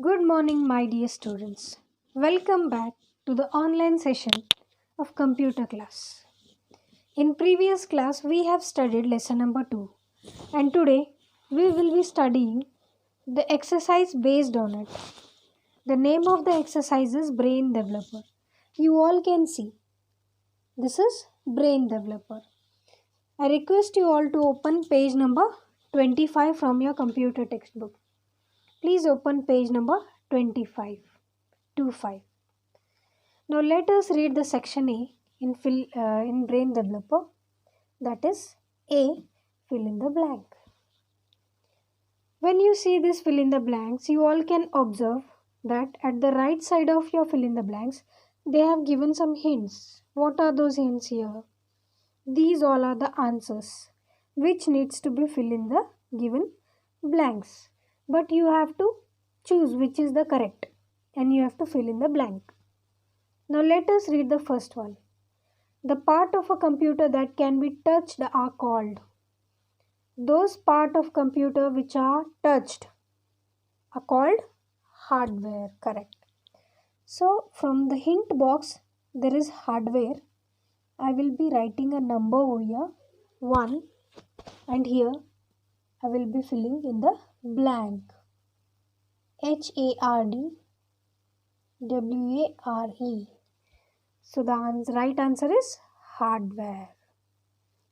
Good morning, my dear students. Welcome back to the online session of computer class. In previous class, we have studied lesson number 2, and today we will be studying the exercise based on it. The name of the exercise is Brain Developer. You all can see this is Brain Developer. I request you all to open page number 25 from your computer textbook. Please open page number 25. 25. Now let us read the section A in Brain Developer. That is A, fill in the blank. When you see this fill in the blanks, you all can observe that at the right side of your fill in the blanks, they have given some hints. What are those hints here? These all are the answers which needs to be filled in the given blanks. But you have to choose which is the correct and you have to fill in the blank. Now let us read the first one. The part of a computer that can be touched are called. Those part of computer which are touched are called hardware. Correct. So from the hint box there is hardware. I will be writing a number over here 1 and here I will be filling in the blank. HARDWARE. So the right answer is hardware.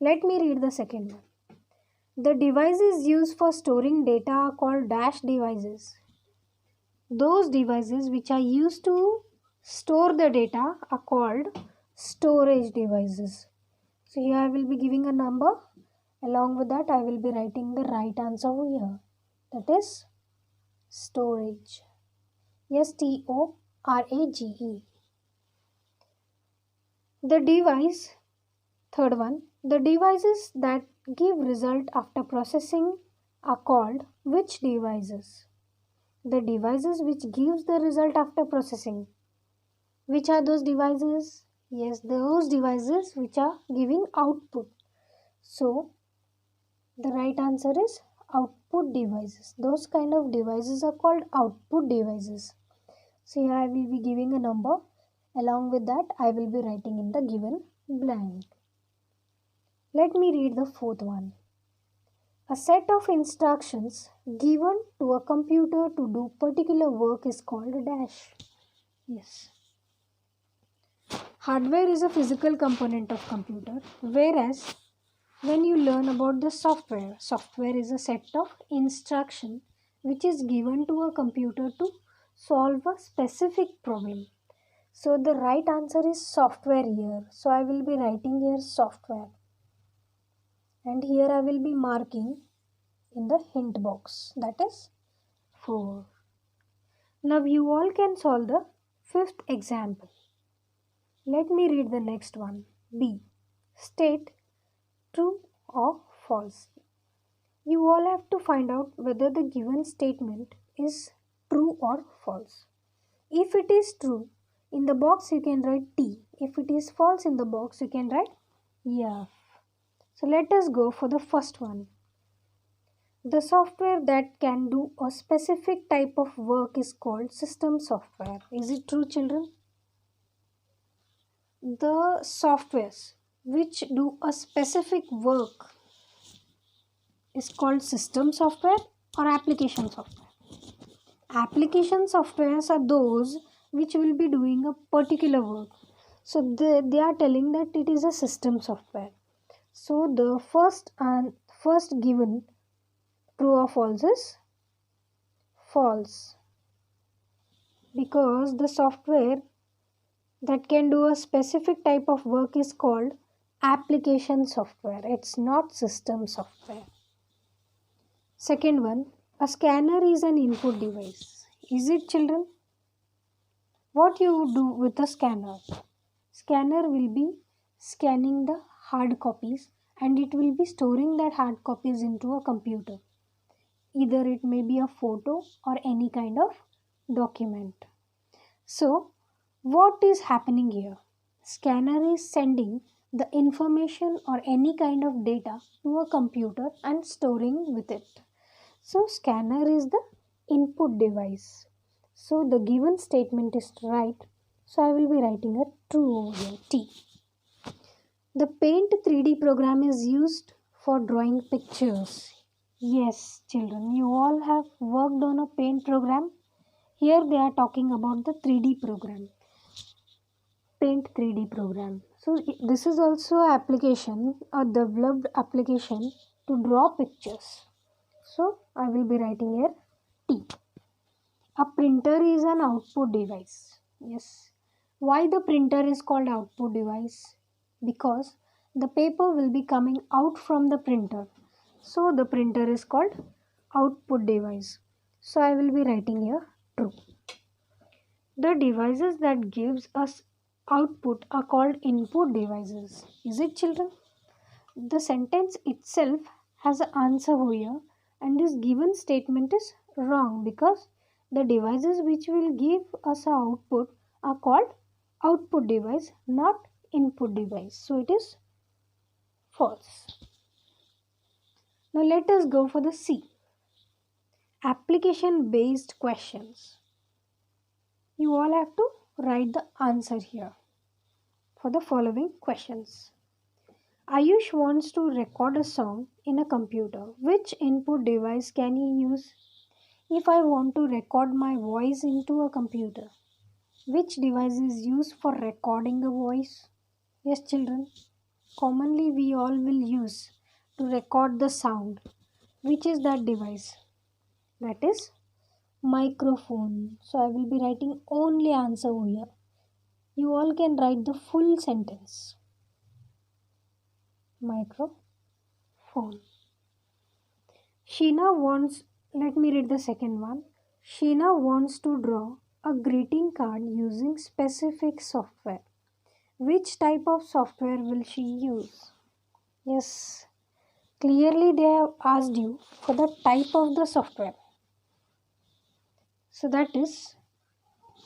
Let me read the second one. The devices used for storing data are called dash devices. Those devices which are used to store the data are called storage devices. So here I will be giving a number. Along with that I will be writing the right answer over here. That is storage. STORAGE. The device, third one, the devices that give result after processing are called which devices? The devices which gives the result after processing. Which are those devices? Yes, those devices which are giving output. So, the right answer is output devices. Those kind of devices are called output devices. So, here I will be giving a number. Along with that, I will be writing in the given blank. Let me read the fourth one. A set of instructions given to a computer to do particular work is called a dash. Yes. Hardware is a physical component of computer, whereas when you learn about the software is a set of instruction which is given to a computer to solve a specific problem. So the right answer is software here. So I will be writing here software. And here I will be marking in the hint box. That is 4. Now you all can solve the fifth example. Let me read the next one. B. State true or false. You all have to find out whether the given statement is true or false. If it is true, in the box you can write T. If it is false, in the box you can write F. So let us go for the first one. The software that can do a specific type of work is called system software. Is it true, children? The softwares which do a specific work is called system software or application software. Application softwares are those which will be doing a particular work. So they are telling that it is a system software. So the first given true or false is false, because the software that can do a specific type of work is called application software. It's not system software. Second one, a scanner is an input device. Is it, children? What you do with a scanner? Scanner will be scanning the hard copies and it will be storing that hard copies into a computer. Either it may be a photo or any kind of document. So, what is happening here? Scanner is sending the information or any kind of data to a computer and storing with it. So, scanner is the input device. So the given statement is right. So I will be writing a true over here, T. The Paint 3D program is used for drawing pictures. Yes, children, you all have worked on a Paint program. Here they are talking about the 3D program, Paint 3D program. So this is also an application, a developed application to draw pictures. So I will be writing here T. A printer is an output device. Yes. Why the printer is called output device? Because the paper will be coming out from the printer. So the printer is called output device. So I will be writing here true. The devices that gives us output are called input devices. Is it, children? The sentence itself has an answer here, and this given statement is wrong because the devices which will give us a output are called output device, not input device. So it is false. Now let us go for the C. Application based questions. You all have to write the answer here for the following questions. Ayush wants to record a song in a computer. Which input device can he use? If I want to record my voice into a computer, which device is used for recording a voice? Yes, children. Commonly, we all will use to record the sound. Which is that device? That is microphone. So I will be writing only answer here. You all can write the full sentence. Microphone. Sheena wants, let me read the second one. Sheena wants to draw a greeting card using specific software. Which type of software will she use? Yes, clearly they have asked you for the type of the software. So that is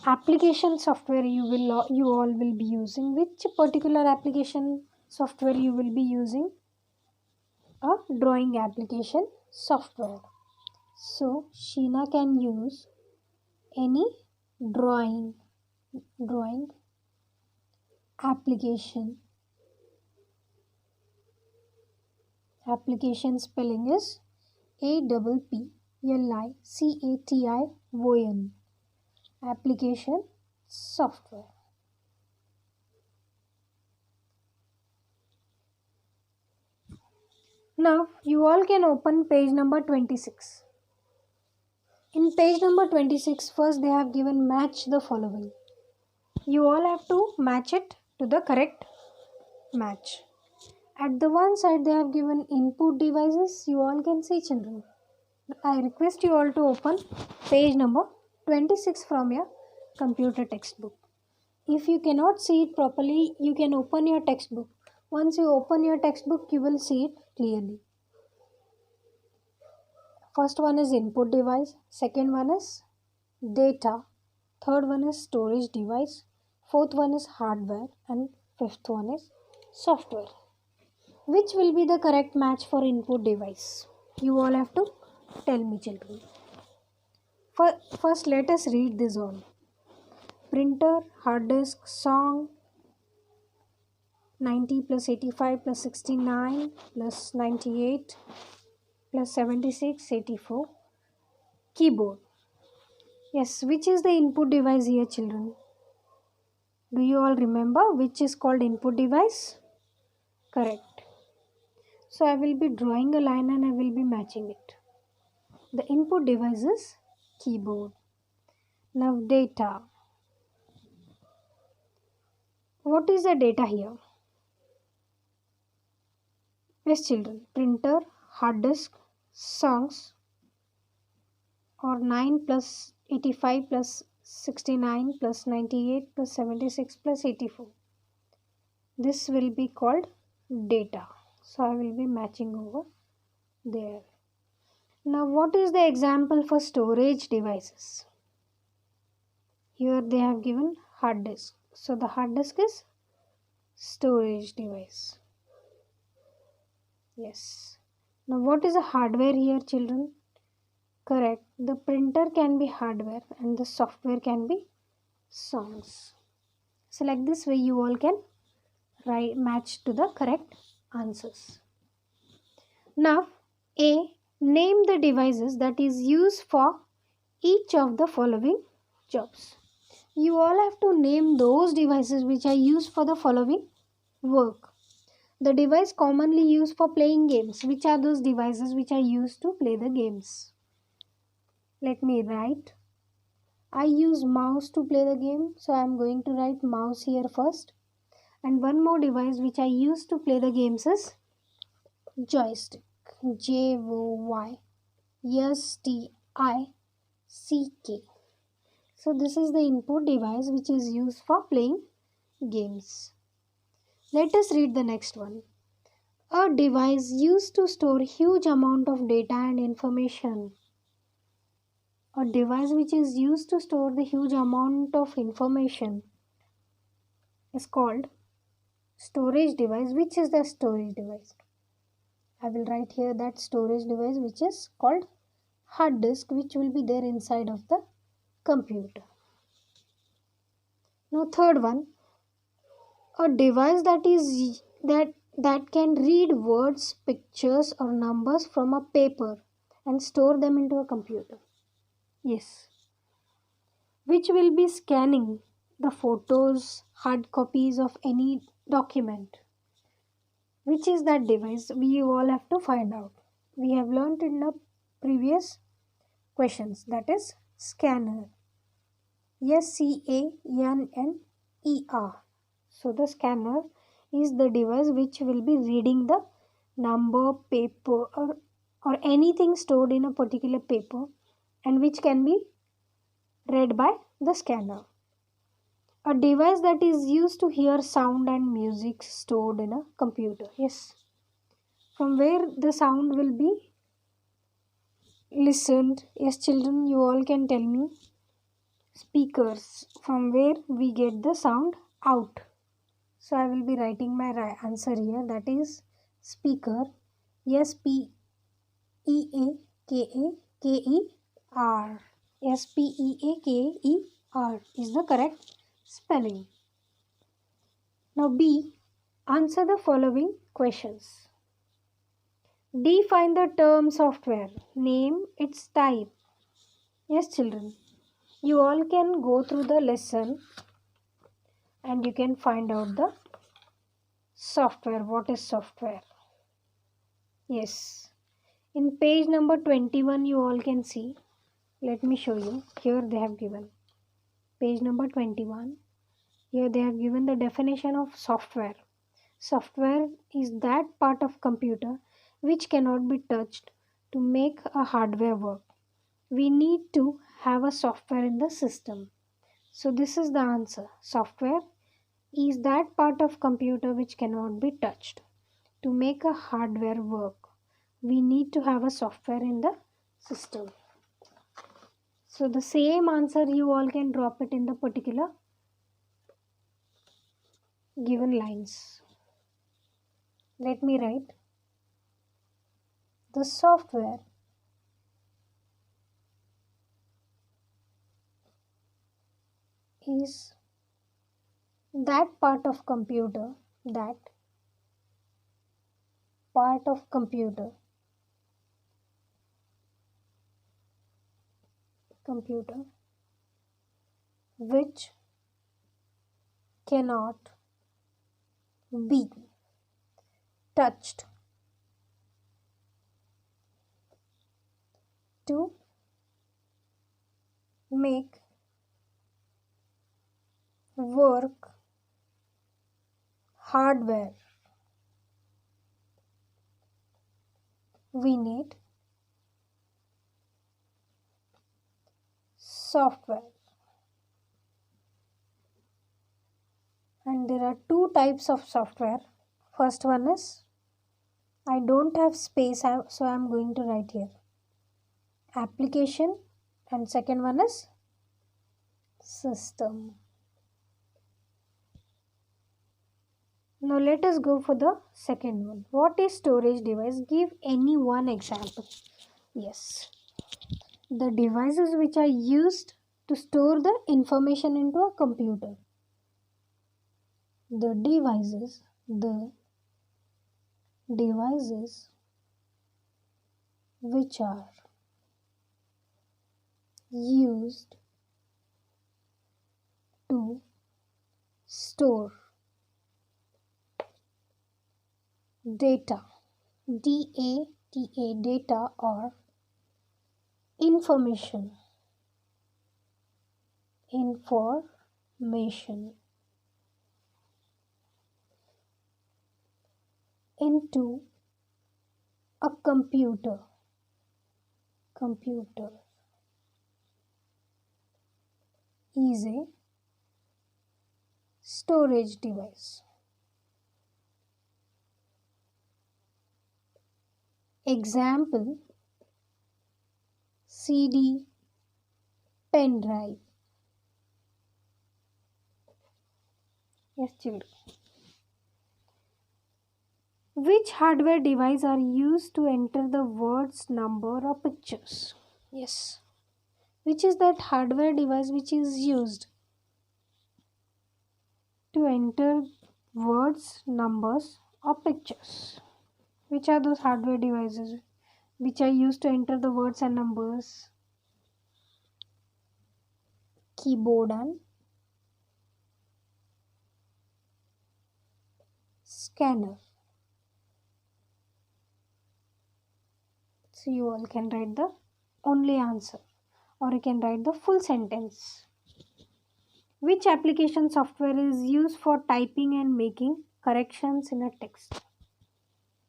application software you all will be using. Which particular application software you will be using? A drawing application software. So Sheena can use any drawing application. Application spelling is APPLICATION. Application software. Now you all can open page number 26. In page number 26, first they have given match the following. You all have to match it to the correct match. At the one side they have given input devices. You all can see, children. I request you all to open page number 26 from your computer textbook. If you cannot see it properly, you can open your textbook. Once you open your textbook, you will see it clearly. First one is input device, second one is data, third one is storage device, fourth one is hardware, and fifth one is software. Which will be the correct match for input device? You all have to tell me, children. First, let us read this all. Printer, hard disk, song, 90 plus 85 plus 69 plus 98 plus 76, 84. Keyboard. Yes, which is the input device here, children? Do you all remember which is called input device? Correct. So I will be drawing a line and I will be matching it. The input device is keyboard. Now data. What is the data here? Yes, children. Printer, hard disk, songs, or 9 plus 85 plus 69 plus 98 plus 76 plus 84. This will be called data. So I will be matching over there. Now what is the example for storage devices? Here they have given hard disk. So the hard disk is storage device. Yes. Now what is the hardware here, children? Correct. The printer can be hardware and the software can be songs. So like this way you all can write match to the correct answers. Now A. Name the devices that is used for each of the following jobs. You all have to name those devices which are used for the following work. The device commonly used for playing games. Which are those devices which are used to play the games? Let me write. I use mouse to play the game, so I am going to write mouse here first. And one more device which I use to play the games is joystick. JOYSTICK. So this is the input device which is used for playing games. Let us read the next one. A device used to store huge amount of data and information. A device which is used to store the huge amount of information is called storage device. Which is the storage device? I will write here that storage device which is called hard disk, which will be there inside of the computer. Now third one, a device that can read words, pictures or numbers from a paper and store them into a computer. Yes. Which will be scanning the photos, hard copies of any document. Which is that device? We all have to find out. We have learned in the previous questions, that is scanner. SCANNER. So the scanner is the device which will be reading the number, paper or anything stored in a particular paper and which can be read by the scanner. A device that is used to hear sound and music stored in a computer. Yes. From where the sound will be listened. Yes, children, you all can tell me. Speakers. From where we get the sound out. So I will be writing my answer here. That is speaker. SPEAKER. SPEAKER is the correct spelling. Now B. Answer the following questions. Define the term software. Name its type. Yes, children. You all can go through the lesson and you can find out the software. What is software? Yes. In page number 21 you all can see. Let me show you. Here they have given. Page number 21. Here they have given the definition of software. Software is that part of computer which cannot be touched to make a hardware work. We need to have a software in the system. So this is the answer. Software is that part of computer which cannot be touched. To make a hardware work, we need to have a software in the system. So the same answer you all can drop it in the particular given lines. Let me write. The software is that part of computer which cannot be touched to make work hardware. We need software. And there are two types of software. First one is, I don't have space, so I am going to write here application, and second one is system. Now let us go for the second one. What is storage device? Give any one example. Yes. The devices which are used to store the information into a computer. The devices which are used to store data, data or information into a computer is a storage device. Example: CD, pen drive. Yes, children. Which hardware device are used to enter the words, number or pictures? Yes. Which is that hardware device which is used to enter words, numbers or pictures? Which are those hardware devices which are used to enter the words and numbers? Keyboard and scanner. So you all can write the only answer, or you can write the full sentence. Which application software is used for typing and making corrections in a text?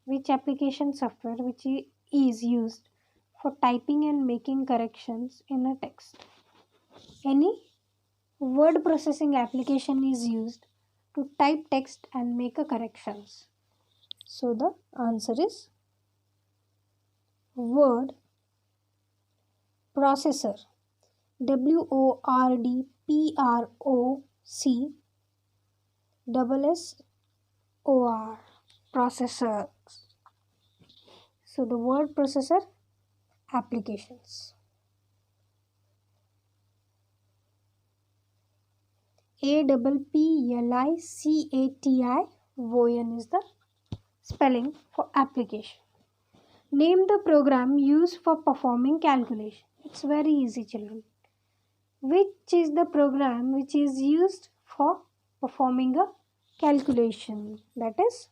Which application software which is used for typing and making corrections in a text? Any word processing application is used to type text and make a corrections. So the answer is word processor. WORDPROCSSOR. Processor. So the word processor applications. APPLICATI. VOYAN is the spelling for application. Name the program used for performing calculation. It's very easy, children. Which is the program which is used for performing a calculation? That is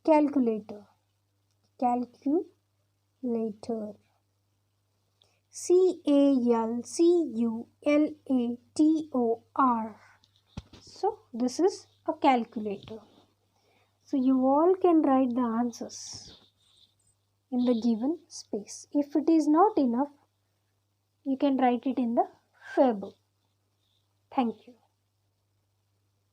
calculator. Calculator. CALCULATOR. So this is a calculator. So you all can write the answers in the given space. If it is not enough, you can write it in the Fairbook. Thank you.